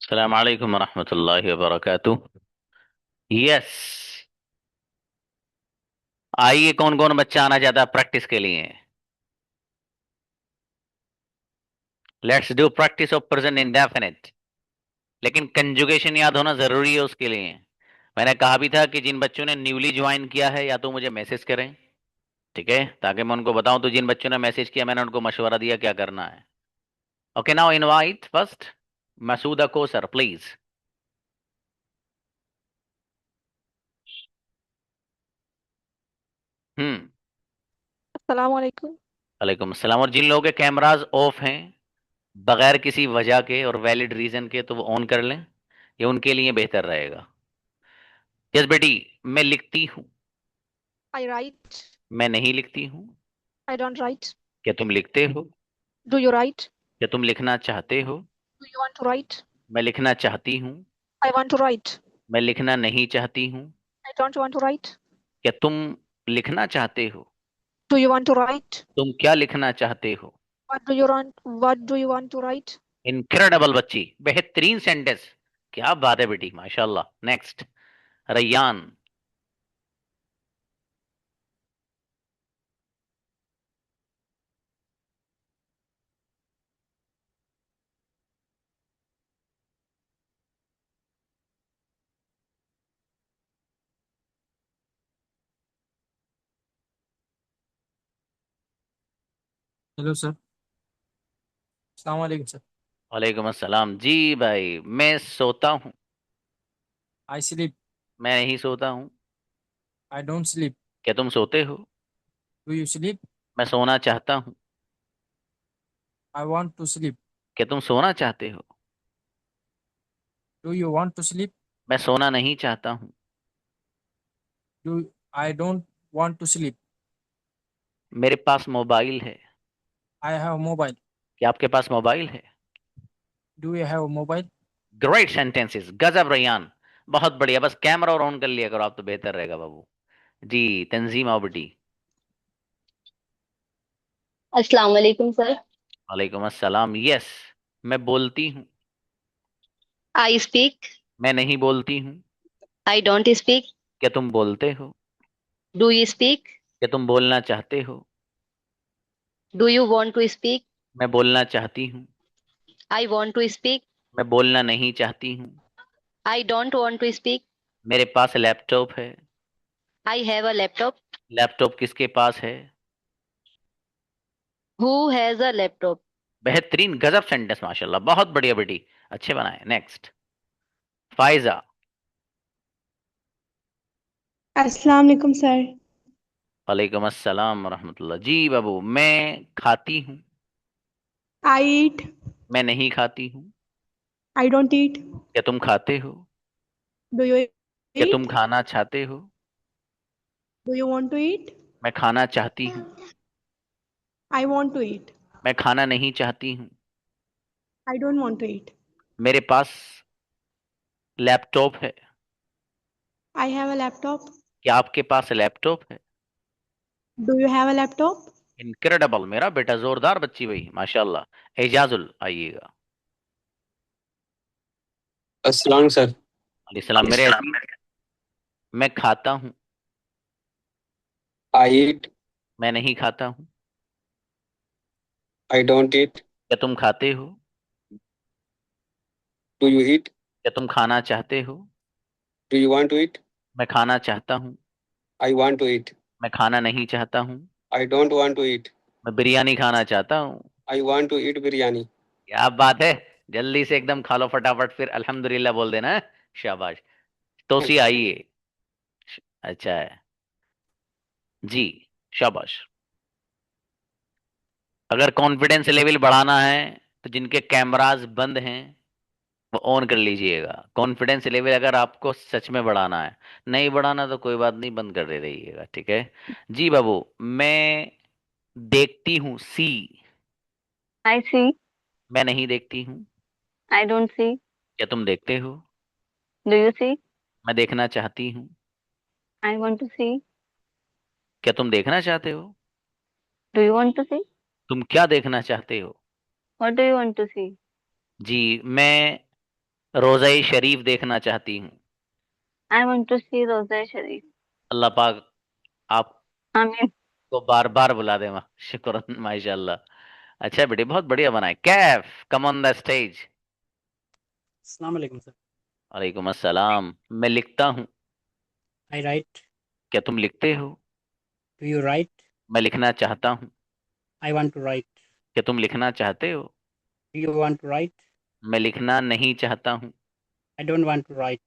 अस्सलाम वालेकुम वरहमतुल्लाहि वबरकातुह। यस। आइए, कौन कौन बच्चा आना चाहता है प्रैक्टिस के लिए? Let's do practice of present indefinite. लेकिन कंजुगेशन याद होना जरूरी है उसके लिए। मैंने कहा भी था कि जिन बच्चों ने न्यूली ज्वाइन किया है या तो मुझे मैसेज करें, ठीक है, ताकि मैं उनको बताऊं। तो जिन बच्चों ने मैसेज किया मैंने उनको मशवरा दिया क्या करना है। ओके, नाउ इनवाइट फर्स्ट मसूदा को सर प्लीज। हम्म। अस्सलाम वालेकुम। वालेकुम अस्सलाम। और जिन लोगों के कैमराज ऑफ हैं बगैर किसी वजह के और वैलिड रीजन के, तो वो ऑन कर लें, ये उनके लिए बेहतर रहेगा। यस बेटी। मैं लिखती हूँ। I write. मैं नहीं लिखती हूँ। I don't write. क्या तुम लिखते हो? Do you write? क्या तुम लिखना चाहते हो? Do you want to write? मैं लिखना चाहती हूँ। I want to write. मैं लिखना नहीं चाहती हूँ। I don't want to write. क्या तुम लिखना चाहते हो? Do you want to write? तुम क्या लिखना चाहते हो? What do you want to write? Incredible बच्ची, बेहतरीन सेंटेंस। क्या बात है बेटी, माशाल्लाह। नेक्स्ट, रैयान। Hello sir. अस्सलाम वालेकुम सर। वालेकुम अस्सलाम जी। भाई, मैं सोता हूँ। I sleep. मैं नहीं सोता हूँ। I don't sleep. क्या तुम सोते हो? Do you sleep? मैं सोना चाहता हूँ। I want to sleep. क्या तुम सोना चाहते हो? Do you want to sleep? मैं सोना नहीं चाहता हूँ। Do I don't want to sleep. मेरे पास मोबाइल है। I have mobile. क्या आपके पास मोबाइल है? Do you have mobile? Great sentences, गजब रैयान। बहुत बढ़िया, बस कैमरा और ऑन कर लिया करो आप तो बेहतर रहेगा बाबू। जी, तंजीम आओ बेटी। अस्सलाम वालेकुम सर। वालेकुम अस्सलाम। यस। मैं बोलती हूँ। I speak. मैं नहीं बोलती हूँ। I don't speak. क्या तुम बोलते हो? Do you speak? क्या तुम बोलना चाहते हो? Do you want to speak? मैं बोलना चाहती हूँ। I want to speak. मैं बोलना नहीं चाहती हूँ। I don't want to speak. मेरे पास लैपटॉप है। I have a laptop. Laptop किसके पास है? Who has a laptop? बेहतरीन, गजब सेंटेंस, माशाल्लाह, बहुत बढ़िया बेटी। अच्छे बनाए। Next, Pfizer. अस्सलाम वालेकुम सर। वालेकुम अस्सलाम वरहमतुल्लाह। जी बाबू, मैं खाती हूँ। आई ईट। मैं नहीं खाती हूँ। I don't eat. क्या तुम खाते हो? डू यू क्या तुम ईट? खाना चाहते हो? Do you want to eat? मैं खाना चाहती हूँ। I want to eat. मैं खाना नहीं चाहती हूँ। I don't want to eat. मेरे पास लैपटॉप है। I have a laptop. क्या आपके पास लैपटॉप है? Do you have a laptop? Incredible, मेरा बेटा जोरदार बच्ची भाई, माशाल्लाह। एजाजुल आइएगा। अस्सलाम सर। सलाम मेरे अजीज। मैं खाता हूँ। आई ईट। मैं नहीं खाता हूँ। I don't eat. क्या तुम खाते हो? Do you eat? क्या तुम खाना चाहते हो? Do you want to eat? मैं खाना चाहता हूँ। I want to eat. मैं खाना नहीं चाहता हूँ। I don't want to eat. मैं बिरयानी खाना चाहता हूँ। I want to eat biryani. क्या बात है। जल्दी से एकदम खा लो फटाफट, फिर अल्हम्दुलिल्लाह बोल देना है? शाबाश। तोसी आइए। अच्छा है। जी, शाबाश। अगर कॉन्फिडेंस लेवल बढ़ाना है तो जिनके कैमरास बंद हैं वो ऑन कर लीजिएगा। कॉन्फिडेंस लेवल अगर आपको सच में बढ़ाना है, नहीं बढ़ाना तो कोई बात नहीं, बंद कर दे रहिएगा, ठीक है। जी बाबू, मैं देखती हूँ। सी। आई सी। मैं नहीं देखती हूँ। I don't see. क्या तुम देखते हो? Do you see? मैं देखना चाहती हूँ। I want to see. क्या तुम देखना चाहते हो? Do you want to see? तुम क्या देखना चाहते हो? What do you want to see? जी, मैं रोज़ा-ए शरीफ देखना चाहती हूँ। I want to see Rosa Sharif. अल्लाह पाक Amin. आपको बार बार बुला दे। शुक्र माशाल्लाह। अच्छा बेटे, बहुत बढ़िया बनाए। Kaif, come on the stage. अस्सलाम वालेकुम सर। वालेकुम अस्सलाम। मैं लिखता हूँ। I write. क्या तुम लिखते हो? Do you write? मैं लिखना चाहता हूँ। I want to write. क्या तुम लिखना चाहते हो? Do you want to write? मैं लिखना नहीं चाहता हूँ। I don't want to write.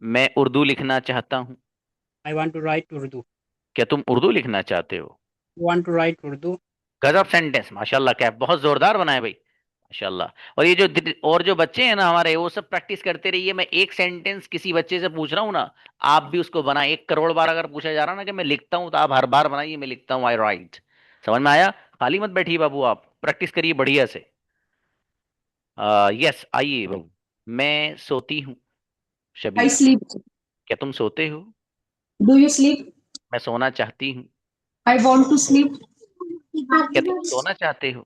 मैं उर्दू लिखना चाहता हूँ। I want to write Urdu. क्या तुम उर्दू लिखना चाहते हो? You want to write Urdu? गजब सेंटेंस, माशाल्लाह। कैफ बहुत जोरदार बनाए भाई, माशाल्लाह। और ये जो और जो बच्चे हैं ना हमारे, वो सब प्रैक्टिस करते रहिए। मैं एक सेंटेंस किसी बच्चे से पूछ रहा हूँ ना, आप भी उसको बनाए। 1 करोड़ बार अगर पूछा जा रहा ना कि मैं लिखता हूँ, तो आप हर बार बनाइए मैं लिखता हूँ, आई राइट। समझ में आया? खाली मत बैठिए बाबू, आप प्रैक्टिस करिए बढ़िया से। यस, आइए बाबू। मैं सोती हूँ। I Shabina, sleep. क्या तुम सोते हो? Do you sleep? मैं सोना चाहती हूँ। I want to sleep. क्या तुम सोना चाहते हो?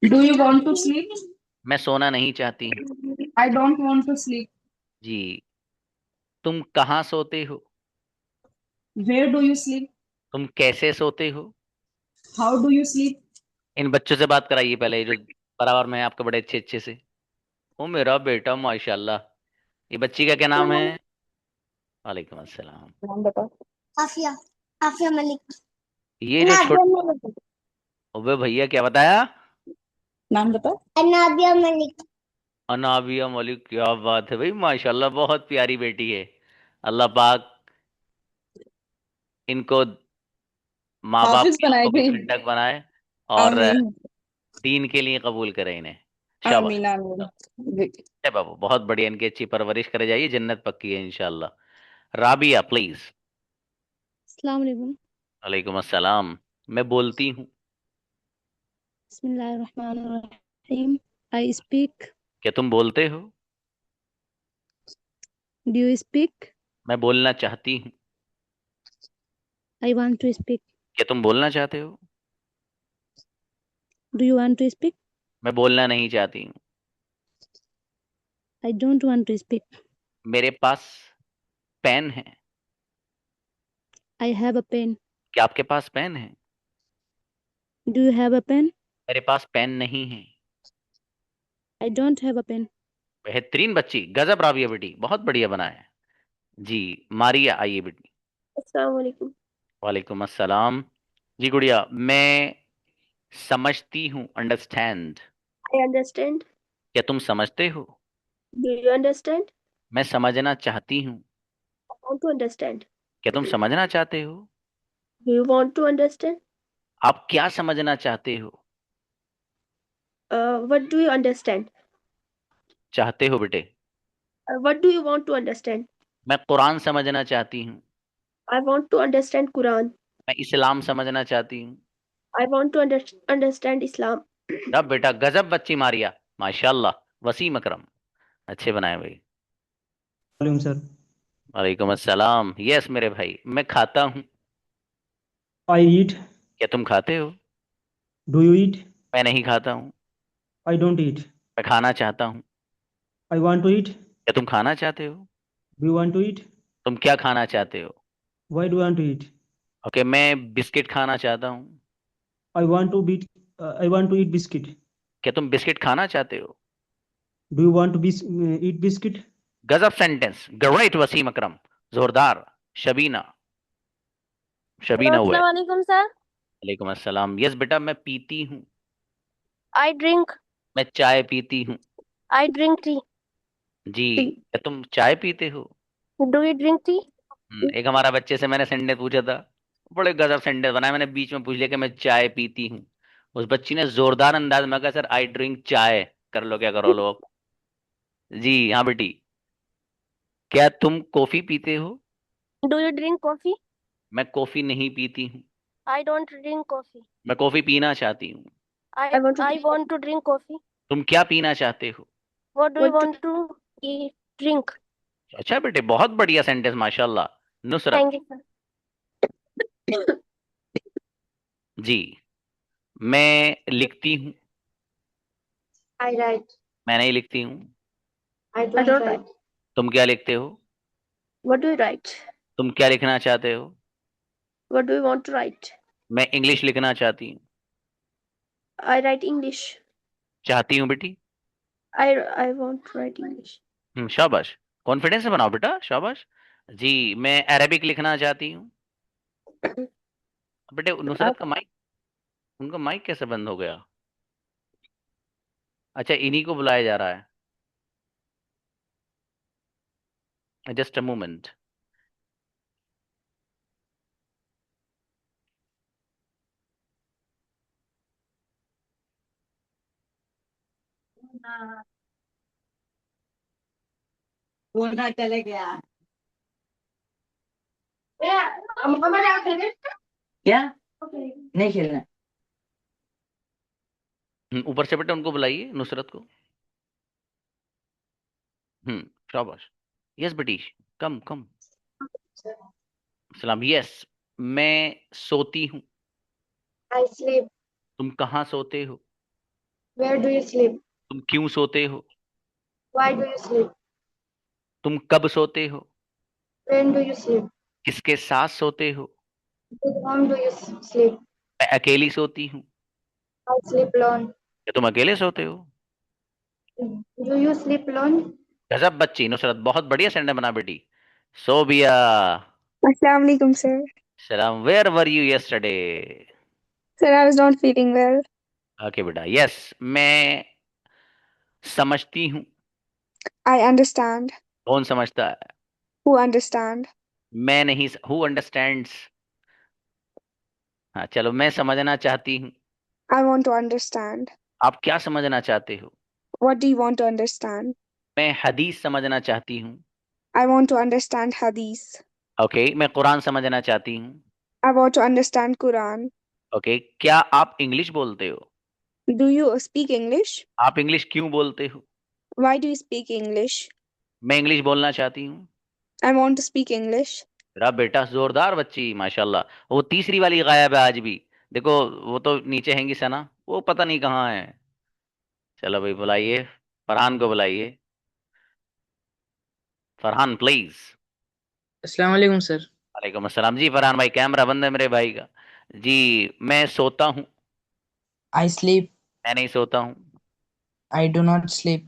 Do you want to sleep? मैं सोना नहीं चाहती हूँ। I don't want to sleep. जी। तुम कहाँ सोते हो? Where do you sleep? तुम कैसे सोते हो? How do you sleep? इन बच्चों से बात कराइए पहले, ये जो बराबर में है आपके, बड़े अच्छे अच्छे से। ओ मेरा बेटा माशाल्लाह। ये बच्ची का क्या नाम है? वालेकुम अस्सलाम। नाम बताओ। आफिया आफिया मलिक ये जो छोटे, ओबे भैया क्या बताया? नाम बताओ। अनाबिया मलिक अनाबिया मलिक, क्या बात है भाई, माशाल्लाह। बहुत प्यारी बेटी है। अल्लाह पाक इनको, माँ बाप हाफिज की बनाए आंखों की थे। ठंडक बनाए, और आमीन। दीन के लिए कबूल करे इन्हें। शाबाश। आमीन आमीन। जी। है बाबू, बहुत बढ़िया। इनकी अच्छी परवरिश करे जाइए, जन्नत पक्की है इंशाल्लाह। राबिया प्लीज। अस्सलाम वालेकुम। वालेकुम अस्सलाम। मैं बोलती हूँ। बिस्मिल्लाहिर्रहमानिर्रहीम। I speak. क्या तुम बोलते हो? Do you speak? मैं बोलना चाहती हूँ। I want to speak. क्या तुम बोलना चाहते हो? Do you want to speak? मैं बोलना नहीं चाहती हूँ। I don't want to speak. मेरे पास पेन है। I have a pen. क्या आपके पास पेन है? Do you have a pen? मेरे पास पेन नहीं है। I don't have a pen. बेहतरीन बच्ची, गजब राबिया बेटी, बहुत बढ़िया बनाया है। जी। मारिया आइए बेटी। अस्सलाम वालेकुम वालेकुम अस्सलाम। जी गुड़िया, मैं समझती हूँ, अंडरस्टैंड। आई अंडरस्टैंड क्या तुम समझते हो? डू यू अंडरस्टैंड मैं समझना चाहती हूँ। आई वांट टू अंडरस्टैंड क्या तुम समझना चाहते हो? Do you want to understand आप क्या समझना चाहते हो? व्हाट डू यू अंडरस्टैंड चाहते हो बेटे? What do you want to understand मैं कुरान समझना चाहती हूँ। I want to understand Quran मैं इस्लाम समझना चाहती हूँ। I want to understand Islam अब बेटा गजब बच्ची मारिया, माशाल्लाह। वसीम अकरम, अच्छे बनाए भाई। वालेकुम सर। वालेकुम अस्सलाम। यस मेरे भाई, मैं खाता हूँ। I eat. क्या तुम खाते हो? Do you eat? मैं नहीं खाता हूँ। I don't eat. मैं खाना चाहता हूँ। I want to eat. क्या तुम खाना चाहते हो? Do you want to eat? तुम क्या खाना चाहते हो? Why do you want to eat? Okay, मैं बिस्किट खाना चाहता हूँ। I want to beat. I want to eat biscuit. क्या तुम बिस्किट खाना चाहते हो? Do you want to eat biscuit? गजब सेंटेंस, ग्रेट वसीम अकरम, जोरदार। शबीना, हेलो शबीना हुआ है। अस्सलाम वालेकुम सर वालेकुम अस्सलाम। यस बेटा, मैं पीती हूँ। आई ड्रिंक मैं चाय पीती हूँ। I drink T G. क्या तुम चाय पीते हो? डू यू ड्रिंक टी एक हमारा बच्चे से मैंने सेंटेंस पूछा था, बड़े गजब सेंटेंस बनाया। मैंने बीच में पूछ लिया कि मैं चाय पीती हूँ। उस बच्ची ने जोरदार अंदाज में कहा, सर आई ड्रिंक चाय। कर लो क्या करो लो। जी हाँ बेटी। क्या तुम कॉफी पीते हो? डू यू ड्रिंक कॉफी मैं कॉफी नहीं पीती हूँ। आई डोंट ड्रिंक कॉफी मैं कॉफी पीना चाहती हूँ। I want to drink coffee तुम क्या पीना चाहते हो? What do you want to eat drink अच्छा बेटे, बहुत बढ़िया सेंटेंस, माशाल्लाह। Nusrat thank you sir ji. मैं लिखती हूँ। आई राइट मैं नहीं लिखती हूँ। I don't write. तुम क्या लिखते हो? What do you write? तुम क्या लिखना चाहते हो? What do you want to write? मैं इंग्लिश लिखना चाहती हूँ। I write English. चाहती हूँ बेटी। I want to write English. शाबाश, कॉन्फिडेंस से बनाओ बेटा, शाबाश। जी, मैं अरेबिक लिखना चाहती हूँ। बेटे नुसरत का माइक, उनका माइक कैसे बंद हो गया? अच्छा, इन्हीं को बुलाया जा रहा है। Just a moment. बोलना चले गया क्या नहीं खेलना? ऊपर से बेटा उनको बुलाइए, नुसरत को। शाबाश। यस बेटी, कम कम। सलाम। यस, मैं सोती हूँ। I sleep. तुम कहाँ सोते हो? Where do you sleep? तुम क्यों सोते हो? Why do you sleep? तुम कब सोते हो? When do you sleep? किसके साथ सोते हो? With whom do you sleep? मैं अकेली सोती हूँ। I sleep alone. क्या तुम अकेले सोते हो? Do you sleep alone? गजब बच्ची नुसरत, बहुत बढ़िया सेंडर बना बेटी। सोबिया। Assalamu alaikum, sir. सलाम। Where were you yesterday? Sir, I was not feeling well. Okay बेटा। यस, मैं समझती हूँ। I understand. कौन समझता है? Who understand? मैं नहीं। Who understands? हाँ चलो, मैं समझना चाहती हूँ। I want to understand. आप क्या समझना चाहते हो? What do you want to understand? मैं हदीस समझना चाहती हूँ। I want to understand Hadith. Okay, मैं कुरान समझना चाहती हूँ। I want to understand Quran. Okay, क्या आप इंग्लिश बोलते हो? Do you speak English? आप इंग्लिश क्यों बोलते हो? Why do you speak English? मैं इंग्लिश बोलना चाहती हूँ। I want to speak English. मेरा बेटा जोरदार बच्ची, माशाल्लाह। वो तीसरी वाली गायब है आज भी। देखो, वो तो नीचे हैंगी सना, वो पता नहीं कहाँ है। चलो भाई, बुलाइए फरहान को, बुलाइए फरहान प्लीज। अस्सलाम वालेकुम सर। वालेकुम अस्सलाम। जी फरहान भाई, कैमरा बंद है मेरे भाई का। जी, मैं सोता हूँ। I sleep. मैं नहीं सोता हूँ। I do not sleep.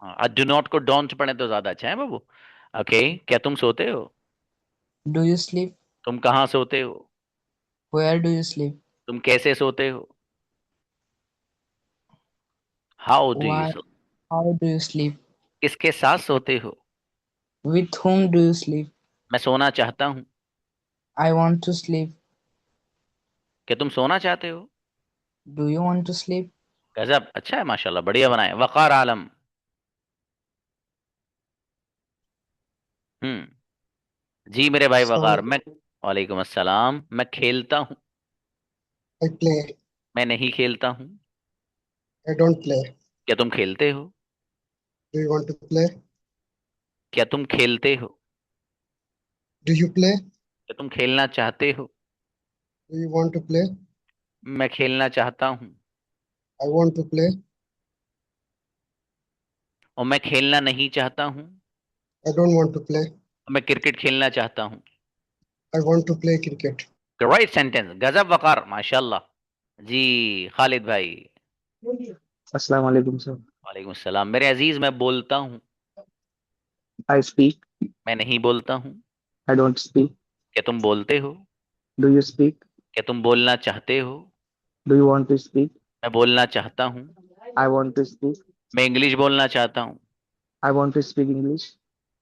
हाँ, डू नॉट को डोंट पढ़े तो ज्यादा अच्छा है बाबू। ओके, क्या तुम सोते हो? Do you sleep? तुम कहाँ सोते हो? Where do you sleep? तुम कैसे सोते हो? How do you Why? So? How do you sleep? किसके साथ सोते हो? With whom do you sleep? मैं सोना चाहता हूँ। I want to sleep. क्या तुम सोना चाहते हो? Do you want to sleep? गजब, अच्छा है माशाल्लाह, बढ़िया बनाए। वकार आलम। जी मेरे भाई वकार। मैं वालेकुम अस्सलाम। मैं खेलता हूँ। I play. मैं नहीं खेलता हूँ। I don't play. क्या तुम खेलते हो? Do you want to play? क्या तुम खेलते हो? Do you play? क्या तुम खेलना चाहते हो? Do you want to play? मैं खेलना चाहता हूँ। I want to play. और मैं खेलना नहीं चाहता हूँ। I don't want to play. मैं क्रिकेट खेलना चाहता हूँ। I want to play cricket. Right sentence, गजब वकार, माशाल्लाह। जी खालिद भाई। अस्सलाम वालेकुम सर। वालेकुम सलाम। मेरे अजीज, मैं बोलता हूँ। I speak. मैं नहीं बोलता हूँ। I don't speak. क्या तुम बोलते हो? Do you speak? क्या तुम बोलना चाहते हो? Do you want to speak? मैं बोलना चाहता हूँ। I want to speak. मैं इंग्लिश बोलना चाहता हूँ। I want to speak English.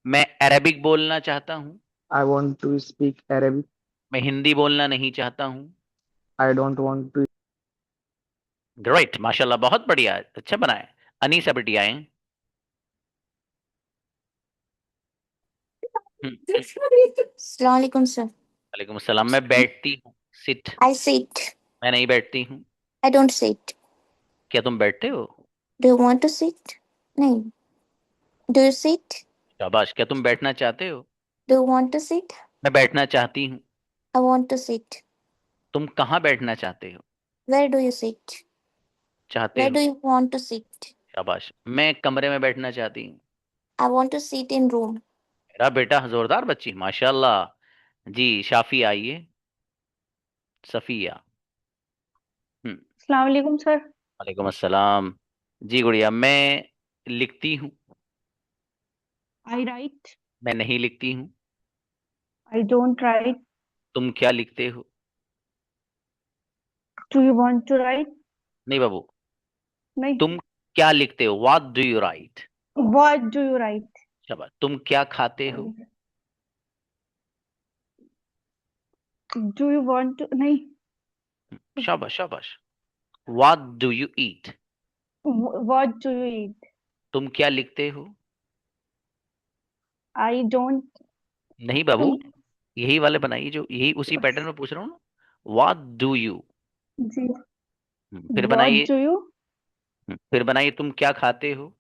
मैं अरबिक बोलना चाहता हूँ। I want to speak Arabic. मैं हिंदी बोलना नहीं चाहता हूँ। I don't want to. Great, माशाल्लाह, बहुत बढ़िया, अच्छा बनाए। अनीसा बेटी आए। Assalamu alaikum, sir. वालेकुम अस्सलाम। मैं बैठती हूँ। सिट। I sit. मैं नहीं बैठती हूँ। I don't sit. क्या तुम बैठते हो? Do you want to sit? No. Do you sit? शाबाश। क्या तुम बैठना चाहते हो? Do you want to sit? मैं बैठना चाहती हूँ। I want to sit. तुम कहाँ बैठना चाहते हो? Where do you sit? चाहते Where हो। do you want to sit? शाबाश। मैं कमरे में बैठना चाहती हूँ। I want to sit in room. मेरा बेटा जोरदार बच्ची, माशाल्लाह। जी शाफी आइए, सफिया। अस्सलाम वालेकुम सर। वालेकुम अस्सलाम। जी गुड़िया, मैं लिखती हूँ। I write. मैं नहीं लिखती हूँ। I don't write. तुम क्या लिखते हो? Do you want to write? नहीं बाबू, नहीं। तुम क्या लिखते हो? What do you write? What do you write? शाबाश। तुम क्या खाते हो? Do you want to? नहीं। शाबाश शाबाश। What do you eat? What do you eat? तुम क्या लिखते हो? I don't. नहीं बाबू, यही वाले बनाइए, जो यही उसी पैटर्न में पूछ रहा हूँ ना। What do you? जी। फिर व्हाट बनाइए। Do you? फिर बनाइए, तुम क्या खाते हो?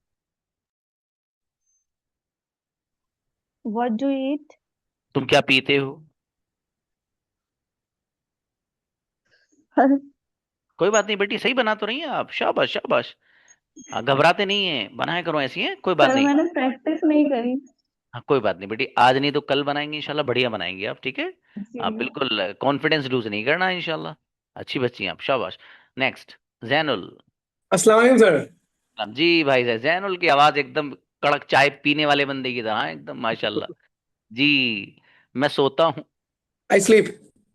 What do you eat? तुम क्या पीते हो? कोई बात नहीं बेटी, सही बना तो रही हैं आप, शाबाश शाबाश। घबराते नहीं है, बनाया करो ऐसी है, कोई बात सर नहीं। मैंने प्रैक्टिस नहीं करी। हाँ कोई बात नहीं बेटी, आज नहीं तो कल बनाएंगे इंशाल्लाह, बढ़िया बनाएंगे आप, ठीक है। जी। आप बिल्कुल कॉन्फिडेंस लूज नहीं करना है इंशाल्लाह। अच्छी बच्ची हैं आप, शाबाश। नेक्स्ट, जैनुल। अस्सलाम वालेकुम सर। जी भाई साहब, जैनुल की आवाज एकदम कड़क चाय पीने वाले बंदे की तरह है, एकदम माशाल्लाह। जी, मैं सोता हूँ। I sleep.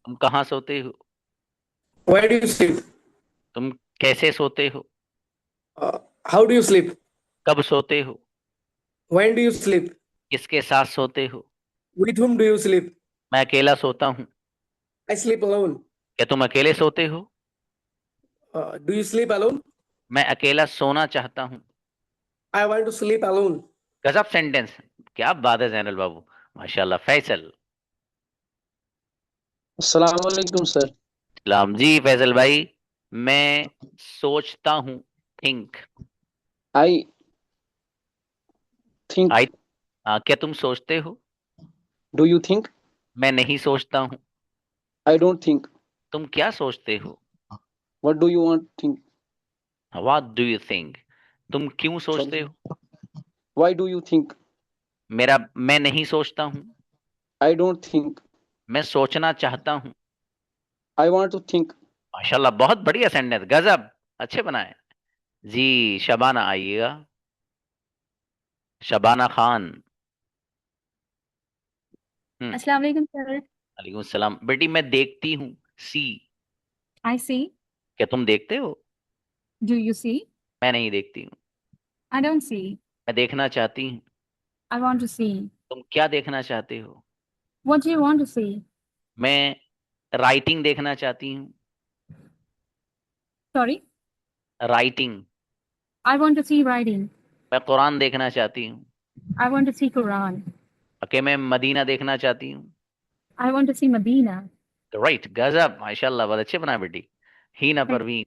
तुम कहाँ सोते हो? Where do you sleep? तुम कैसे सोते हो? How do you sleep? कब सोते हो? When do you sleep? किसके साथ सोते हो? With whom do you sleep? मैं अकेला सोता हूँ। I sleep alone. क्या तुम अकेले सोते हो? Do you sleep alone? मैं अकेला सोना चाहता हूँ। I want to sleep alone. गजब सेंटेंस, क्या बात है जैनुल बाबू, माशाल्लाह। फैसल। अस्सलाम वालेकुम सर। सलाम जी फैसल भाई। मैं सोचता हूँ, थिंक। I think. आई। क्या तुम सोचते हो? Do you think? मैं नहीं सोचता हूँ। I don't think. तुम क्या सोचते हो? What do you want think? What do you think? तुम क्यों सोचते हो? Why do you think? मैं नहीं सोचता हूँ। I don't think. मैं सोचना चाहता हूँ। I want to think. माशाल्लाह, बहुत बढ़िया सेंटेंस, गजब, अच्छे बनाए। जी शबाना आइएगा, शबाना खान। अस्सलाम वालेकुम सर। वालेकुम सलाम। बेटी मैं देखती हूँ, सी। आई सी। क्या तुम देखते हो? Do you see? मैं नहीं देखती हूँ। I don't see. मैं देखना चाहती हूँ। I want to see. तुम क्या देखना चाहते हो? What do you want to see? मैं राइटिंग देखना चाहती हूँ। Sorry? Writing. I want to see writing. मैं कुरान देखना चाहती हूँ। I want to see Quran. Okay, मैं मदीना देखना चाहती हूँ। I want to see Madina. Right, गजब, माशाल्लाह, बहुत अच्छे बना बेटी। ही ना परवीन।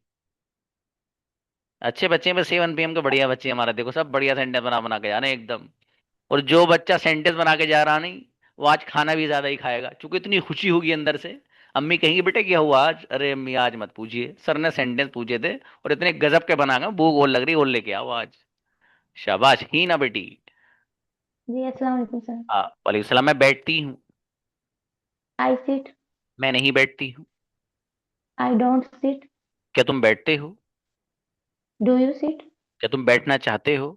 अच्छे बच्चे में 7 PM के बढ़िया बच्चे हमारे, देखो सब बढ़िया सेंटेंस बना बना के जा रहे हैं एकदम। और जो बच्चा सेंटेंस बना के जा रहा नहीं, वो आज खाना भी ज्यादा ही खाएगा, क्योंकि इतनी खुशी होगी अंदर से। अम्मी कहेंगी बेटे क्या हुआ आज? अरे अम्मी आज मत पूछिए, सर ने सेंटेंस पूछे थे और इतने गजब के बना गए, भूख और लग रही, और लेके आओ आज। शाबाश, ही ना बेटी। जी अस्सलाम वालेकुम सर। हाँ वालेकुम सलाम। मैं बैठती हूँ। I sit. मैं नहीं बैठती हूँ। I don't sit. क्या तुम बैठते हो? Do you sit? क्या तुम बैठना चाहते हो?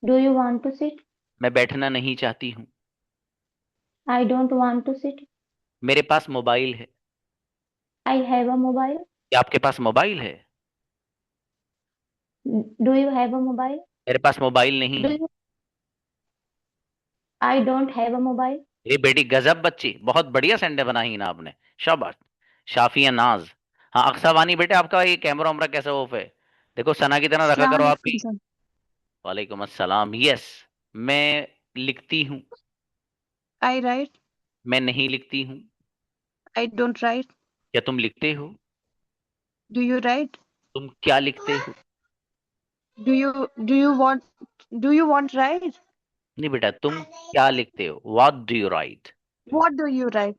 Do you want to sit? मैं बैठना नहीं चाहती हूँ। I don't want to sit. मेरे पास मोबाइल है। I have a mobile. क्या आपके पास मोबाइल है? Do you have a mobile? मेरे पास मोबाइल नहीं डू है। You? I don't have a mobile. ये बेटी गजब बच्ची, बहुत बढ़िया सेंटेंस बना ही ना आपने, शाबाश। शाफिया नाज। हाँ अक्सा वानी बेटे, आपका ये कैमरा वैमरा कैसा ऑफ है? देखो सना की तरह रखा अस्सलाम करो आप वालेकुम भी। सर। वालेकुम अस्सलाम। यस, मैं लिखती हूँ। I write. मैं नहीं लिखती हूँ। I don't write. क्या तुम लिखते हो? Do you write? तुम क्या लिखते हो? Do you want write? नहीं बेटा, तुम क्या लिखते हो? What do you right? What do you write?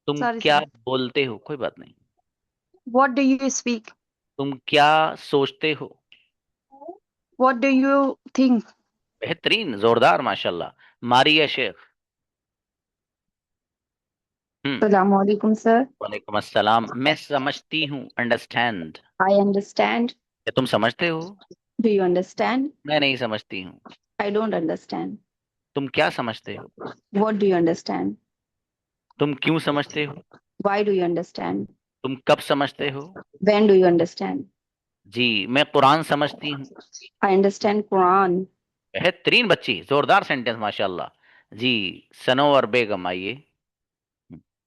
तुम Sorry, क्या sir. बोलते हो? कोई बात नहीं। What do you speak? तुम क्या सोचते हो? What do you think? बेहतरीन, जोरदार, माशाल्लाह। मारिया शेख। Assalamualaikum, sir. वालेकुम अस्सलाम। मैं समझती हूँ, अंडरस्टैंड। I understand. क्या तुम समझते हो? Do you understand? मैं नहीं समझती हूँ। I don't understand. तुम क्या समझते हो? What do you understand? तुम क्यों समझते हो? Why do you understand? तुम कब समझते हो? When do you understand? जी, मैं कुरान समझती हूँ। I understand Quran. बेहतरीन बच्ची, जोरदार सेंटेंस, माशाल्लाह। जी, सनोवर बेगम, आइए।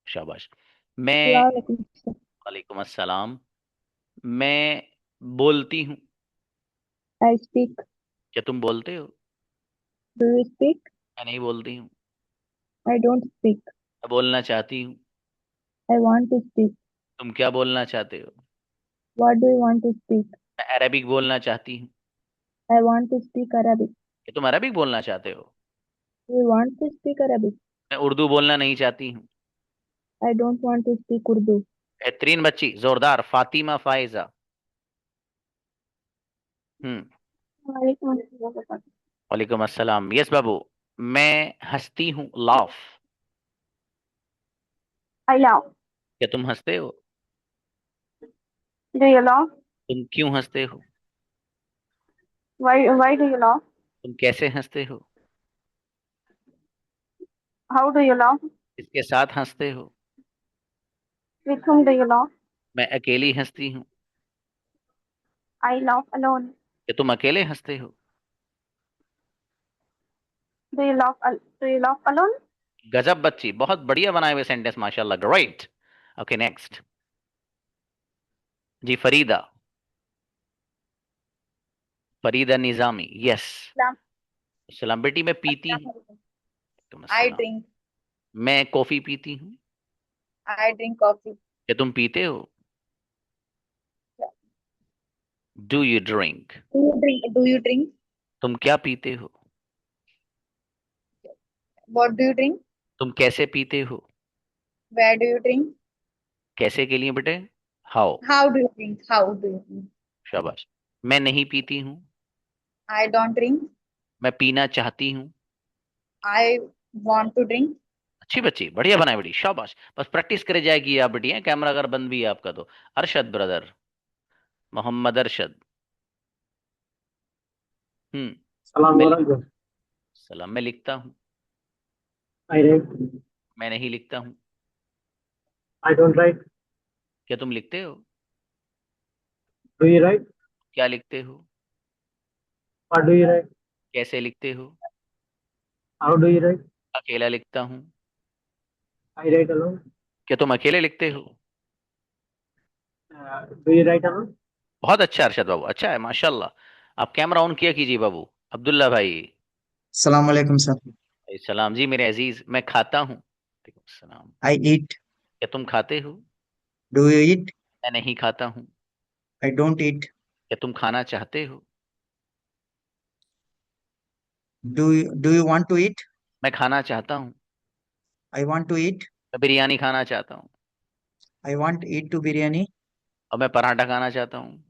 शाबाश। मैं वालेकुम अस्सलाम। मैं बोलती हूँ। I speak. क्या तुम बोलते हो? Do you speak? मैं नहीं बोलती हूँ। I don't speak. मैं बोलना चाहती हूँ। I want to speak. तुम क्या बोलना चाहते हो? What do you want to speak? मैं अरबिक बोलना चाहती हूँ। I want to speak Arabic. क्या तुम अरबिक बोलना चाहते हो? Do you want to speak Arabic? मैं उर्दू बोलना नहीं चाहती हूँ। I don't want to speak Urdu. बेहतरीन बच्ची, जोरदार, फातिमा फाइजा। हम्म। वालेकुम अस्सलाम। यस बाबू। मैं हंसती हूँ, लाफ। I laugh. क्या तुम हंसते हो? Do you laugh? तुम क्यों हंसते हो? Why do you laugh? तुम कैसे हंसते हो? How do you laugh? किसके साथ हंसते हो? With whom do you laugh? मैं अकेली हंसती हूँ। I laugh alone. क्या तुम अकेले हंसते हो? Do you laugh alone? गजब बच्ची, बहुत बढ़िया बनाए हुए सेंटेंस, माशाल्लाह, ग्रेट। Okay, next. जी, फरीदा। फरीदा निजामी, यस। सलाम बेटी, मैं पीती हूँ। वालेकुम I अस्सलाम। drink. मैं कॉफी पीती हूँ। I drink coffee. क्या तुम पीते हो? Do you drink? Do you drink? तुम क्या पीते हो? What do you drink? तुम कैसे पीते हो? Where do you drink? कैसे के लिए बेटे? How. How do you drink? How do you drink? शाबाश। मैं नहीं पीती हूँ। I don't drink. मैं पीना चाहती हूँ। I want to drink. अच्छी बच्ची, बढ़िया बनाई बेटी, शाबाश। बस प्रैक्टिस करे जाएगी आप बेटी, है कैमरा अगर बंद भी है आपका तो। अरशद ब्रदर, मोहम्मद अरशद। सलाम मैं वालेकुम। सलाम, मैं लिखता हूँ। I write. मैं नहीं लिखता हूँ। I don't write. क्या तुम लिखते हो? Do you write? क्या लिखते हो? What do you right? कैसे लिखते हो? How do you right? अकेला लिखता हूँ। I right alone. क्या तुम अकेले लिखते हो? Do you right alone? बहुत अच्छा अरशद बाबू, अच्छा है, माशाल्लाह। आप कैमरा ऑन किया कीजिए बाबू। अब्दुल्ला भाई। सलाम वालेकुम सर। सलाम जी मेरे अजीज, मैं खाता हूँ। वालेकुम सलाम। आई ईट। क्या तुम खाते हो? Do you eat? मैं नहीं खाता हूँ। I don't eat. क्या तुम खाना चाहते हो? Do you want to eat? मैं खाना चाहता हूँ। I want to eat. मैं बिरयानी खाना चाहता हूँ। I want eat to biryani. और मैं पराठा खाना चाहता हूँ।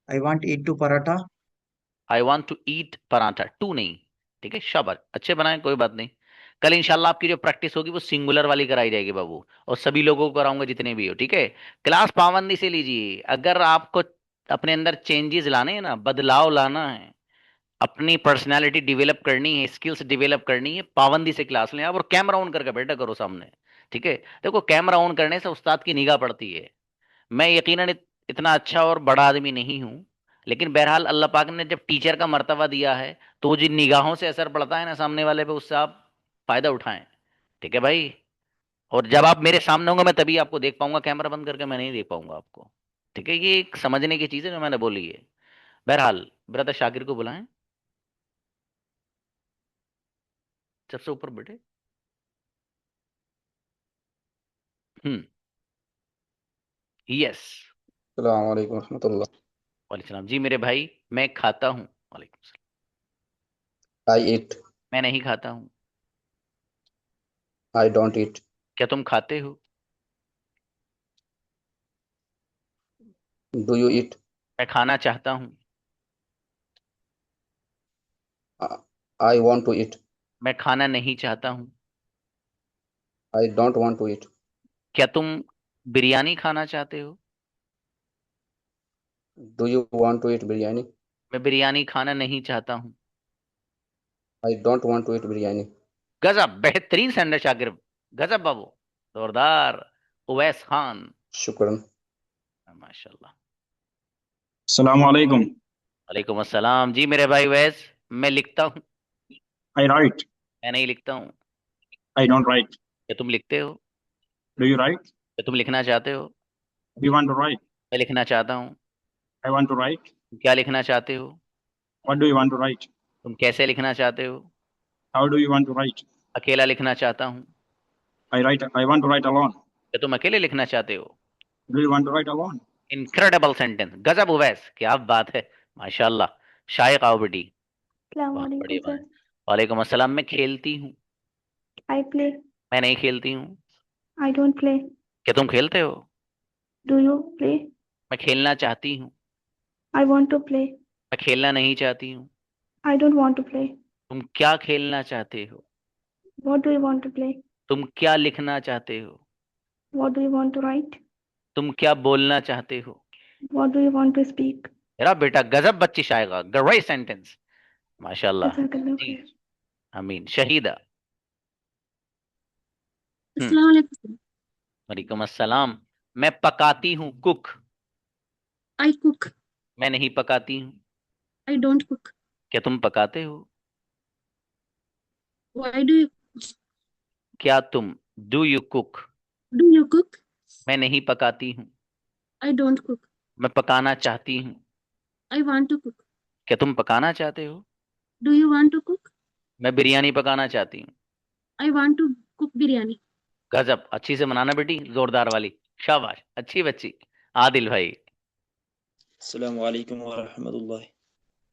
I want eat to paratha. I want to eat paratha, to नहीं। ठीक है, शाबाश, अच्छे बनाए, कोई बात नहीं। कल इंशाल्लाह आपकी जो प्रैक्टिस होगी वो सिंगुलर वाली कराई जाएगी बाबू, और सभी लोगों को कराऊंगा जितने भी हो, ठीक है। क्लास पाबंदी से लीजिए। अगर आपको अपने अंदर चेंजेस लाने हैं ना, बदलाव लाना है, अपनी पर्सनालिटी डेवलप करनी है, स्किल्स डेवलप करनी है, पाबंदी से क्लास लें आप, और कैमरा ऑन करके बैठा करो सामने। ठीक है। देखो, कैमरा ऑन करने से उस्ताद की निगाह पड़ती है। मैं यकीनन इतना अच्छा और बड़ा आदमी नहीं हूं, लेकिन बहरहाल अल्लाह पाक ने जब टीचर का मर्तबा दिया है, तो जिन निगाहों से असर पड़ता है ना सामने वाले पे, उससे आप फायदा उठाएं। ठीक है भाई। और जब आप मेरे सामने होंगे मैं तभी आपको देख पाऊंगा, कैमरा बंद करके मैं नहीं देख पाऊंगा आपको। ठीक है, ये एक समझने की चीज है जो मैंने बोली है। बहरहाल, ब्रदर शाकिर को बुलाएं, सबसे ऊपर बैठे। हम्म। यस। अस्सलाम वालेकुम रहमतुल्लाह। वालेकुम सलाम जी मेरे भाई, मैं खाता हूँ। वालेकुम सलाम। आई ईट। मैं नहीं खाता हूँ। I don't eat. क्या तुम खाते हो? Do you eat? मैं खाना चाहता हूँ। I want to eat. मैं खाना नहीं चाहता हूँ। I don't want to eat. क्या तुम बिरयानी खाना चाहते हो? Do you want to eat biryani? मैं बिरयानी खाना नहीं चाहता हूँ। I don't want to eat biryani. गजब, बेहतरीन सेंडर शागिर्द, गजब बाबू, जोरदार। उवैस खान, शुक्रन. माशाल्लाह। अस्सलाम वालेकुम। वालेकुम अस्सलाम। जी मेरे भाई उवैस, मैं लिखता हूँ। I write. मैं नहीं लिखता हूँ। I don't write. क्या तुम लिखते हो? Do you write? क्या तुम लिखना चाहते हो? Do you want to write? मैं लिखना चाहता हूँ। I want to write. तुम क्या लिखना चाहते हो? What do you want to write? तुम कैसे लिखना चाहते हो? How do you want to write? अकेला लिखना चाहता हूँ। I want to write alone. क्या तुम अकेले लिखना चाहते हो? Do you want to write alone? Incredible sentence, गजब उवैस, क्या बात है, माशाल्लाह। शायक आओ बेटी, बहुत बढ़िया बात। वालेकुम अस्सलाम। मैं खेलती हूँ। I play. मैं नहीं खेलती हूँ। I don't play. क्या तुम खेलते हो? Do you play? मैं खेलना चाहती हूँ। I want to play. मैं खेलना नहीं चाहती हूँ। I don't want to play. तुम क्या खेलना चाहते हो? What do you want to play? तुम क्या लिखना चाहते हो? What do you want to write? तुम क्या बोलना चाहते हो? What do you want to speak? मेरा बेटा गजब बच्ची शायगा, ग्रेट सेंटेंस, माशाल्लाह। Jazakallah जी, khair. आमीन। शहीदा। Assalamu alaikum. वालेकुम अस्सलाम। मैं पकाती हूँ, कुक। I cook. मैं नहीं पकाती हूँ। I don't cook. क्या तुम पकाते हो? Why do you क्या तुम, do you cook? do you cook? मैं नहीं पकाती हूँ। I don't cook. मैं पकाना चाहती हूँ। I want to cook. क्या तुम पकाना चाहते हो? Do you want to cook? मैं बिरयानी पकाना चाहती हूँ। I want to cook biryani. गजब, अच्छी से मनाना बेटी, जोरदार वाली, शाबाश, अच्छी बच्ची। आदिल भाई। अस्सलाम वालेकुम व रहमतुल्लाह।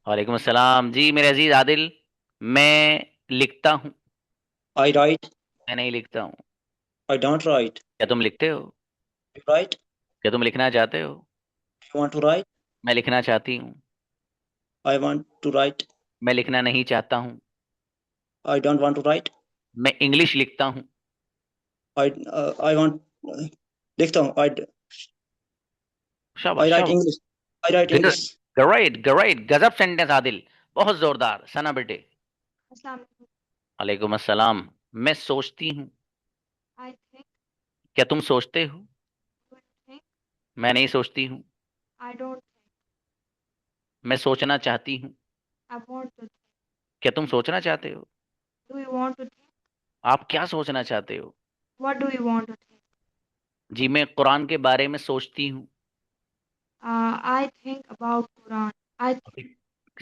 वालेकुम अस्सलाम। जी मेरे अजीज आदिल, मैं लिखता हूँ। I write. मैं नहीं लिखता हूँ। I don't write. क्या तुम लिखते हो? You write. क्या तुम लिखना चाहते हो? You want to write? मैं लिखना चाहती हूँ। I want to write. मैं लिखना नहीं चाहता हूँ। I don't want to write. मैं इंग्लिश लिखता हूँ। I want लिखता हूँ. शाबाश I write शाबाश, English. I write English. Great great, गजब सेंटेंस आदिल, बहुत जोरदार। सना बेटे। Assalamu alaikum. वालेकुम अस्सलाम। मैं सोचती हूँ। I think. क्या तुम सोचते हो? Do you think? मैं नहीं सोचती हूँ। I don't think. मैं सोचना चाहती हूँ। I want to think. क्या तुम सोचना चाहते हो? Do you want to think? आप क्या सोचना चाहते हो? What do you want to think? जी मैं कुरान के बारे में सोचती हूँ। I think about Quran.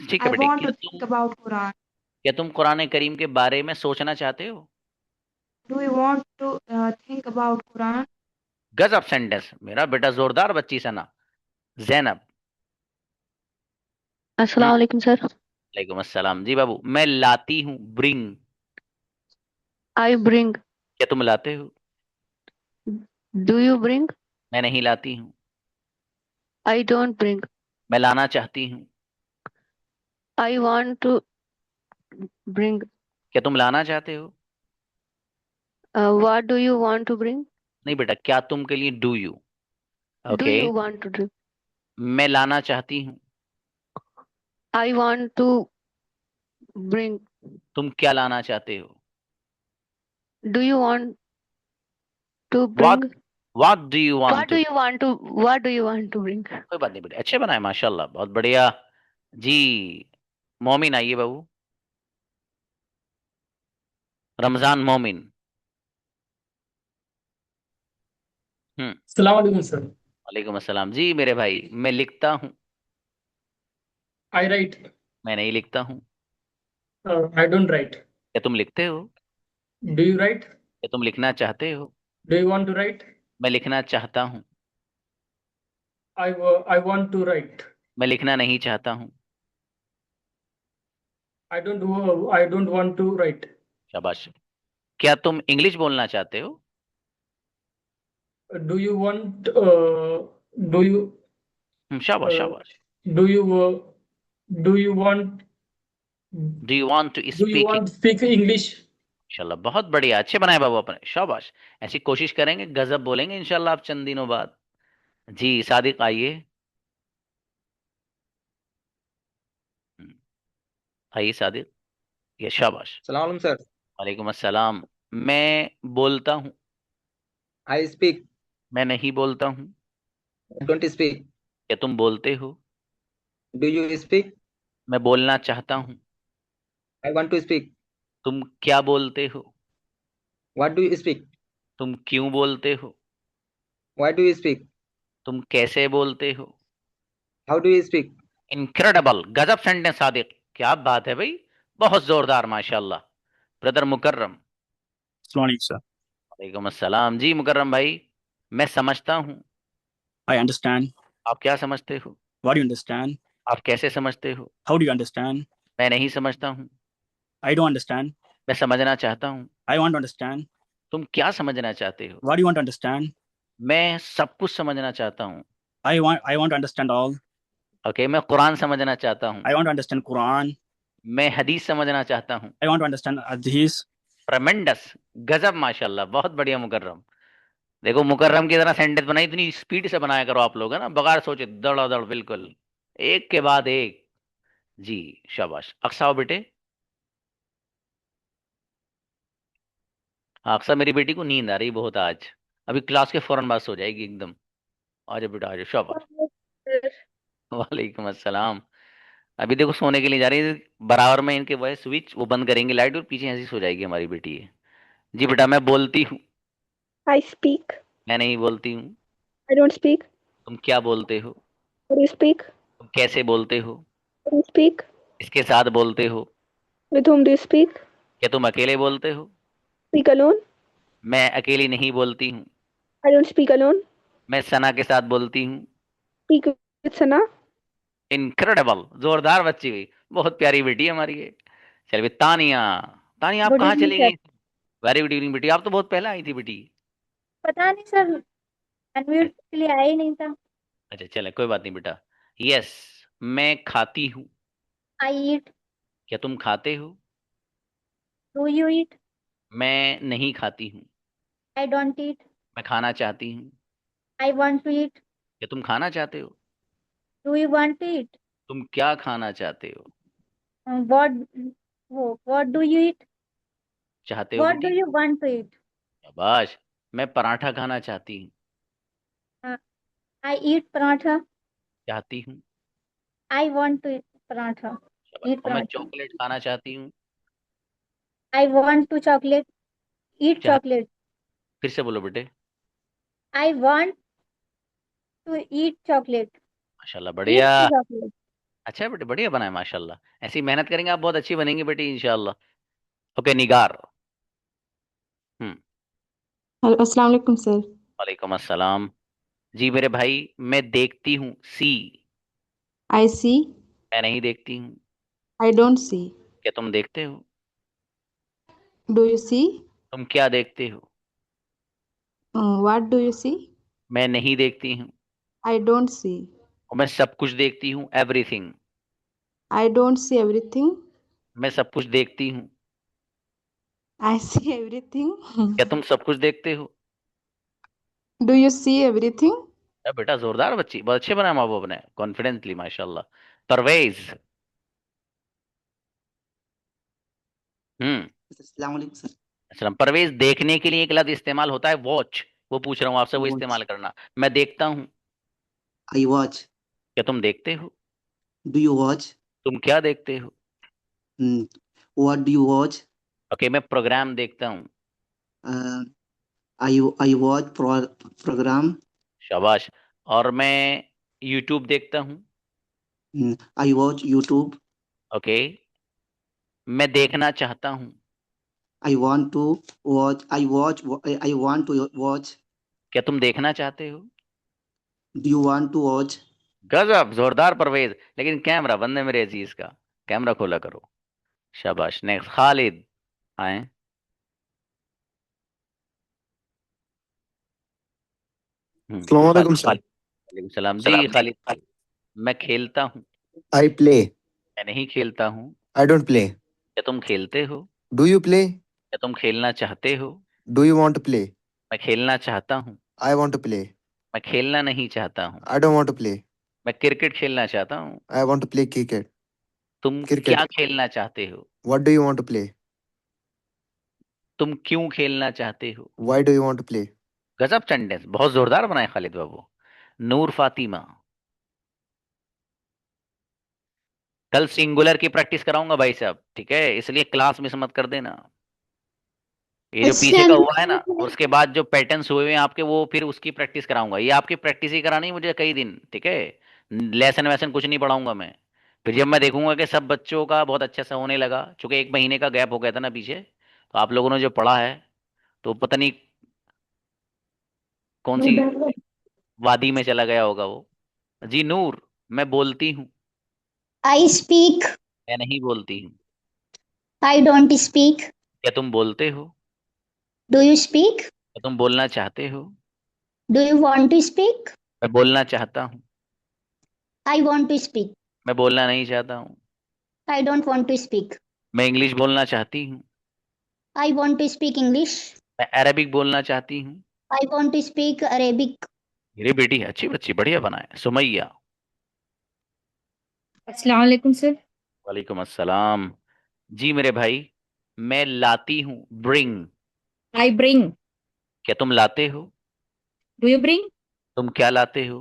ठीक है I बेटे, want क्या to think about Quran. तुम कुरान करीम के बारे में सोचना चाहते हो? Do you want to think about Quran? गजब सेंटेंस, मेरा बेटा जोरदार बच्ची। सना। जैनब। अस्सलाम वालेकुम सर. वालेकुम अस्सलाम। जी बाबू, मैं लाती हूँ, ब्रिंग। I bring. क्या तुम लाते हो? Do you bring? मैं नहीं लाती हूँ। I don't bring. मैं लाना चाहती हूँ। I want to bring. क्या तुम लाना चाहते हो? What do you want to bring? नहीं बेटा, क्या तुम के लिए do you. Do okay, you want to do? मैं लाना चाहती हूँ। I want to bring. तुम क्या लाना चाहते हो? Do you want to What bring? What do you want What to? do you want to? What do you want to bring? कोई बात नहीं बेटे, अच्छे बनाए माशाल्लाह, बहुत बढ़िया। जी मोमिन आइए बाबू। रमजान मोमिन। अस्सलाम वालेकुम सर। वालेकुम अस्सलाम। जी मेरे भाई, मैं लिखता हूँ। I write. मैं नहीं लिखता हूँ। I don't write. क्या तुम लिखते हो? Do you write? क्या तुम लिखना चाहते हो? Do you want to write? मैं लिखना चाहता हूँ। I want to write. मैं लिखना नहीं चाहता हूँ। I don't want to write. शाबाश। क्या तुम इंग्लिश बोलना चाहते हो? Do you want? Do you? शाबाश शाबाश। Do you want do you want to Do you speak? want to speak English? इंशाल्लाह बहुत बढ़िया, अच्छे बनाए बाबू अपने, शाबाश। ऐसी कोशिश करेंगे, गजब बोलेंगे इंशाल्लाह आप चंद दिनों बाद। जी सादिक आइए। आइए सादिक, ये शाबाश। सलाम अलैकुम सर। वालेकुम अस्सलाम। मैं बोलता हूँ। I speak. मैं नहीं बोलता हूँ। I don't speak. क्या तुम बोलते हो? Do you speak? मैं बोलना चाहता हूँ। I want to speak. तुम क्या बोलते हो? What do you speak? तुम क्यों बोलते हो? Why do you speak? तुम कैसे बोलते हो? How do you speak? Incredible, गजब सेंटेंस सादिक, क्या बात है भाई, बहुत जोरदार माशाल्लाह। ब्रदर मुकर्रम। Assalamu alaikum, sir. वालेकुम अस्सलाम। जी मुकर्रम भाई, मैं समझता हूँ। I understand. आप क्या समझते हो? What do you understand? आप कैसे समझते हो? How do you understand? मैं नहीं समझता हूँ। I don't understand. मैं समझना चाहता हूँ। I want to understand. तुम क्या समझना चाहते हो? What do you want to understand? मैं सब कुछ समझना चाहता हूँ। I want to understand all. Okay, मैं कुरान समझना चाहता हूँ। I want to understand Quran. मैं हदीस समझना चाहता हूँ। I want to understand Hadith. ट्रेमेंडस, गजब माशाल्लाह, बहुत बढ़िया मुकर्रम। देखो मुकर्रम की तरह सेंटेंस बनाई, इतनी स्पीड से बनाया करो आप लोग, है ना, बगैर सोचे दड़ादड़, बिल्कुल एक के बाद एक। जी शाबाश। अक्सा बेटे। हाँ अक्सा, मेरी बेटी को नींद आ रही बहुत आज, अभी क्लास के फौरन बाद सो जाएगी एकदम। आजा बेटा आजा, शाबाश। वालेकुम अस्सलाम। अभी देखो सोने के लिए जा रही है, बराबर में इनके वह स्विच वो बंद करेंगे लाइट, और पीछे ऐसी सो जाएगी हमारी बेटी है। जी बेटा, मैं बोलती हूँ। I speak. मैं नहीं बोलती हूँ। I don't speak. तुम क्या बोलते हो? What do you speak? तुम कैसे बोलते हो? What do you speak? इसके साथ बोलते हो? With whom do you speak? क्या तुम अकेले बोलते हो? Speak alone. मैं अकेली नहीं बोलती हूँ। I don't speak alone. मैं सना के साथ बोलती हूँ। Speak with Sana. इनक्रेडिबल, जोरदार बच्ची हुई, बहुत प्यारी बेटी है हमारी ये। चलिए तानिया। तानिया आप गुड कहाँ इवनिंग चली सर। गई? वेरी गुड इवनिंग बेटी, आप तो बहुत पहले आई थी बेटी। पता नहीं सर, अनम्यूट के लिए आया ही नहीं था। अच्छा चले कोई बात नहीं बेटा। यस, मैं खाती हूँ। आई ईट। क्या तुम खाते हो? Do you eat? मैं नहीं खाती हूँ। I don't eat. मैं खाना चाहती हूँ। I want to eat. क्या तुम खाना चाहते हो? Do you want to eat? तुम क्या खाना चाहते हो? What do you eat? चाहते हो व्हाट डू बेटी? You want to eat? शाबाश। मैं पराठा खाना चाहती हूँ। आई ईट पराठा। चाहती हूँ। I want to eat paratha. शाबाश। ईट और मैं पराठा। चॉकलेट खाना चाहती हूँ। I want to chocolate. Eat चाह चॉकलेट। फिर से बोलो बेटे। I want to eat chocolate. माशाल्लाह ईट बढ़िया। चॉकलेट। अच्छा है बेटे, बढ़िया बना है माशाल्लाह। ऐसी मेहनत करेंगे आप, बहुत अच्छी बनेंगी बेटी इंशाल्लाह। ओके निगार। अस्सलाम वालेकुम सर। वालेकुम अस्सलाम। जी मेरे भाई, मैं देखती हूँ, सी। आई सी। मैं नहीं देखती हूँ। I don't see. क्या तुम देखते हो? डू यू सी? तुम क्या देखते हो? What do you see? मैं नहीं देखती हूँ। आई डोंट सी। और मैं सब कुछ देखती हूँ, everything. I don't see everything. मैं सब कुछ देखती हूँ। आई सी एवरीथिंग। क्या तुम सब कुछ देखते हो? Do you see everything? बेटा जोरदार बच्ची, बहुत अच्छे बनाया माँ बाप ने, कॉन्फिडेंटली माशाल्लाह। परवेज। अस्सलाम वालेकुम सर। अच्छा परवेज, देखने के लिए एक लफ्ज इस्तेमाल होता है, वॉच, वो पूछ रहा हूँ आपसे, वो वॉच। इस्तेमाल करना। मैं देखता हूँ। I watch. क्या तुम देखते हो? Do you watch? तुम क्या देखते हो? What do you watch? Okay, मैं प्रोग्राम देखता हूँ। I watch programme. शाबाश। और मैं यूट्यूब देखता हूँ। I watch YouTube. ओके, मैं देखना चाहता हूँ। I want to watch. I want to watch. क्या तुम देखना चाहते हो? Do you want to watch? गजब, जोरदार परवेज। लेकिन कैमरा बंद है मेरे अजीज का, कैमरा खोला करो। शाबाश। नेक्स्ट खालिद आए। अस्सलाम वालेकुम सर। वालेकुम सलाम। जी खालिद, मैं खेलता हूँ। I play. मैं नहीं खेलता हूँ। I don't play. क्या तुम खेलते हो? Do you play? क्या तुम खेलना चाहते हो? Do you want to play? मैं खेलना चाहता हूँ। I want to play. मैं खेलना नहीं चाहता हूँ। I don't want to play. मैं क्रिकेट खेलना चाहता हूँ। I want to play cricket. तुम Cricket. क्या खेलना चाहते हो? What do you want to play? तुम क्यों खेलना चाहते हो? Why do you want to play? गजब सेंटेंस, बहुत जोरदार बनाए खालिद बाबू। नूर फातिमा, कल सिंगुलर की प्रैक्टिस कराऊंगा भाई साहब, ठीक है, इसलिए क्लास मिस मत कर देना। ये जो पीछे का हुआ है ना, उसके बाद जो पैटर्न्स हुए हैं आपके, वो फिर उसकी प्रैक्टिस कराऊंगा। ये आपकी प्रैक्टिस ही करानी है मुझे कई दिन, ठीक है। लेसन वैसन कुछ नहीं पढ़ाऊंगा मैं। फिर जब मैं देखूंगा कि सब बच्चों का बहुत अच्छा सा होने लगा, चूंकि 1 महीने का गैप हो गया था ना पीछे, तो आप लोगों ने जो पढ़ा है, तो पता नहीं कौन सी वादी में चला गया होगा वो। जी नूर, मैं बोलती हूँ। I speak. मैं नहीं बोलती हूँ। I don't speak. क्या तुम बोलते हो? Do you speak? क्या तुम बोलना चाहते हो? Do you want to speak? मैं बोलना चाहता हूँ। I want to speak. मैं बोलना नहीं चाहता हूँ। I don't want to speak. मैं इंग्लिश बोलना चाहती हूँ। I want to speak English. मैं अरबिक बोलना चाहती हूँ। I want to speak Arabic. मेरी बेटी अच्छी बच्ची, बढ़िया बनाए। सुमैया। अस्सलाम वालेकुम सर। वालेकुम अस्सलाम। जी मेरे भाई, मैं लाती हूँ, ब्रिंग। I bring. क्या तुम लाते हो? Do you bring? तुम क्या लाते हो?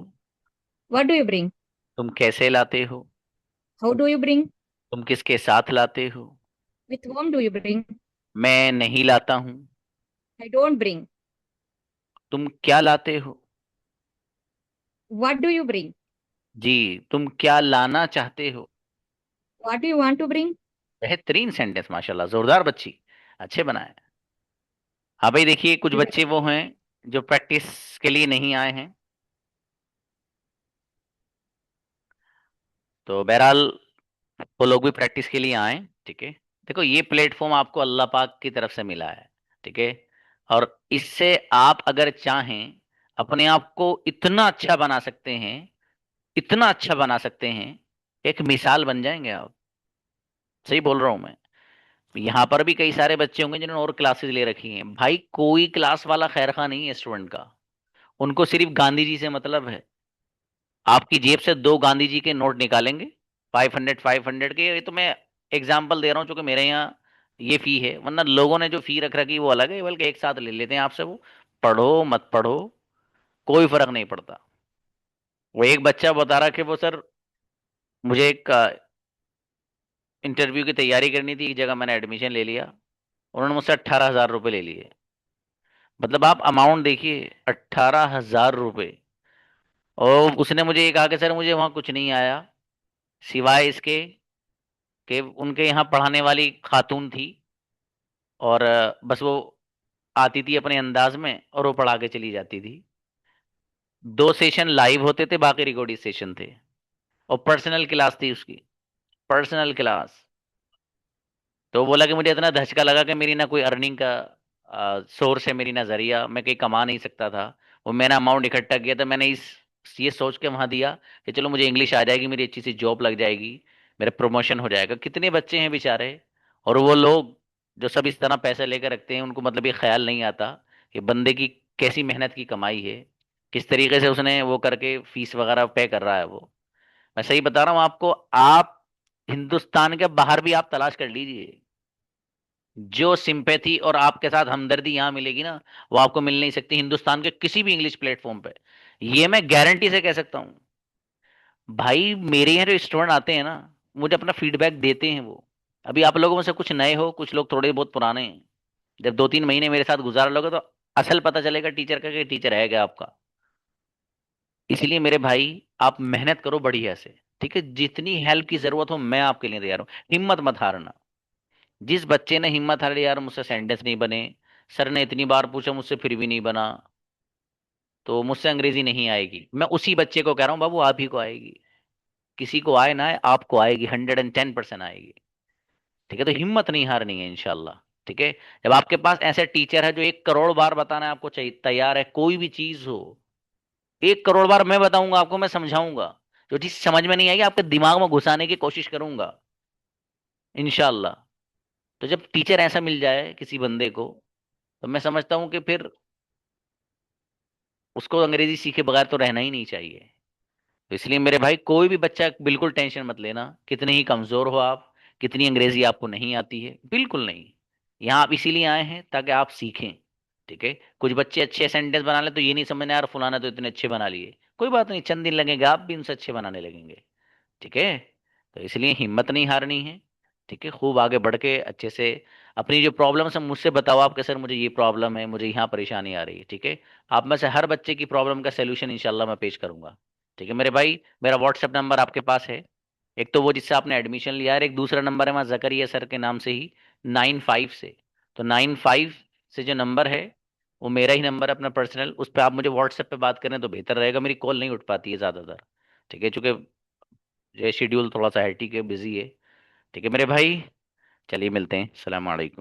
What do you bring? तुम कैसे लाते हो? How do you bring? तुम किसके साथ लाते हो? With whom do you bring? मैं नहीं लाता हूँ। I don't bring. तुम क्या लाते हो? What do you bring? जी, तुम क्या लाना चाहते हो? What do you want to bring? बेहतरीन सेंटेंस, माशाल्लाह, जोरदार बच्ची, अच्छे बनाए। हाँ भाई, देखिए कुछ बच्चे वो हैं जो प्रैक्टिस के लिए नहीं आए हैं, तो बहरहाल वो लोग भी प्रैक्टिस के लिए आए, ठीक है। देखो, ये प्लेटफॉर्म आपको अल्लाह पाक की तरफ से मिला है, ठीक है, और इससे आप अगर चाहें अपने आप को इतना अच्छा बना सकते हैं, इतना अच्छा बना सकते हैं, एक मिसाल बन जाएंगे आप। सही बोल रहा हूं मैं। यहाँ पर भी कई सारे बच्चे होंगे जिन्होंने और क्लासेस ले रखी हैं। भाई कोई क्लास वाला खैर खा नहीं है स्टूडेंट का, उनको सिर्फ गांधी जी से मतलब है। आपकी जेब से 2 गांधी जी के नोट निकालेंगे, 500 के। ये तो मैं एग्जाम्पल दे रहा हूँ क्योंकि मेरे यहाँ ये फी है, वरना लोगों ने जो फी रख रखी वो अलग है, बल्कि एक साथ ले लेते हैं आपसे। वो पढ़ो मत पढ़ो कोई फर्क नहीं पड़ता। वो एक बच्चा बता रहा कि वो सर, मुझे एक इंटरव्यू की तैयारी करनी थी, एक जगह मैंने एडमिशन ले लिया, उन्होंने मुझसे 18,000 रुपये ले लिए। मतलब आप अमाउंट देखिए, 18,000 रुपये। और उसने मुझे ये कहा कि सर मुझे वहां कुछ नहीं आया सिवाय इसके कि उनके यहाँ पढ़ाने वाली खातून थी, और बस वो आती थी अपने अंदाज में और वो पढ़ा के चली जाती थी। 2 सेशन लाइव होते थे, बाकी रिकॉर्डिंग सेशन थे, और पर्सनल क्लास थी उसकी, पर्सनल क्लास। तो बोला कि मुझे इतना धचका लगा कि मेरी ना कोई अर्निंग का सोर्स है, मेरी ना जरिया, मैं कहीं कमा नहीं सकता था। वो मैंने अमाउंट इकट्ठा किया था, मैंने ये सोच के वहां दिया कि चलो मुझे इंग्लिश आ जाएगी, मेरी अच्छी सी जॉब लग जाएगी, मेरा प्रमोशन हो जाएगा। कितने बच्चे हैं बेचारे, और वो लोग जो सब इस तरह पैसे लेकर रखते हैं, उनको मतलब ये ख्याल नहीं आता कि बंदे की कैसी मेहनत की कमाई है, किस तरीके से उसने वो करके फीस वगैरह पे कर रहा है वो। मैं सही बता रहा हूँ आपको। आप हिंदुस्तान के बाहर भी आप तलाश कर लीजिए, जो सिंपैथी और आपके साथ हमदर्दी यहां मिलेगी ना, वो आपको मिल नहीं सकती हिंदुस्तान के किसी भी इंग्लिश प्लेटफॉर्म पे। ये मैं गारंटी से कह सकता हूं। भाई मेरे यहाँ जो स्टूडेंट आते हैं ना, मुझे अपना फीडबैक देते हैं वो। अभी आप लोगों में से कुछ नए हो, कुछ लोग थोड़े बहुत पुराने हैं। जब 2-3 महीने मेरे साथ गुजार लोगे तो असल पता चलेगा टीचर का कि टीचर है क्या आपका। इसलिए मेरे भाई, आप मेहनत करो बढ़िया से, ठीक है। जितनी हेल्प की जरूरत हो मैं आपके लिए तैयार हूं, हिम्मत मत हारना। जिस बच्चे ने हिम्मत हारी, यार मुझसे सेंटेंस नहीं बने, सर ने इतनी बार पूछा मुझसे फिर भी नहीं बना, तो मुझसे अंग्रेजी नहीं आएगी, मैं उसी बच्चे को कह रहा हूँ बाबू, आप ही को आएगी। किसी को आए ना आए, आपको आएगी, 110% आएगी, ठीक है। तो हिम्मत नहीं हारनी है इंशाल्लाह, ठीक है। जब आपके पास ऐसे टीचर है जो 1 करोड़ बार बताना आपको चाहिए तैयार है, कोई भी चीज हो, 1 करोड़ बार मैं बताऊंगा आपको, मैं समझाऊंगा, जो चीज समझ में नहीं आएगी आपके दिमाग में घुसाने की कोशिश करूंगा। इंशाल्लाह। तो जब टीचर ऐसा मिल जाए किसी बंदे को, तो मैं समझता हूं कि फिर उसको अंग्रेजी सीखे बगैर तो रहना ही नहीं चाहिए। तो इसलिए मेरे भाई, कोई भी बच्चा बिल्कुल टेंशन मत लेना, कितने ही कमजोर हो आप, कितनी अंग्रेजी आपको नहीं आती है, बिल्कुल नहीं। यहाँ आप इसीलिए आए हैं ताकि आप सीखें। ठीक है, कुछ बच्चे अच्छे सेंटेंस बना ले तो ये नहीं समझना यार फलाना तो इतने अच्छे बना लिए, कोई बात नहीं, चंद दिन लगेगा आप भी उनसे अच्छे बनाने लगेंगे। ठीक है, तो इसलिए हिम्मत नहीं हारनी है। ठीक है, खूब आगे बढ़ के अच्छे से अपनी जो प्रॉब्लम्स है मुझसे बताओ आप कि सर मुझे ये प्रॉब्लम है, मुझे यहाँ परेशानी आ रही है। ठीक है, आप में से हर बच्चे की प्रॉब्लम का सोल्यूशन इंशाल्लाह मैं पेश करूंगा। ठीक है मेरे भाई, मेरा व्हाट्सएप नंबर आपके पास है, एक तो वो जिससे आपने एडमिशन लिया है, एक दूसरा नंबर है वहाँ जकरिया सर के नाम से ही 95 से। तो 95 से जो नंबर है वो मेरा ही नंबर है अपना पर्सनल, उस पर आप मुझे व्हाट्सएप पे बात करें तो बेहतर रहेगा, मेरी कॉल नहीं उठ पाती है ज़्यादातर। ठीक है, चूंकि जो शेड्यूल थोड़ा सा हैट्रिक है, बिजी है। ठीक है मेरे भाई, चलिए मिलते हैं, अस्सलाम वालेकुम।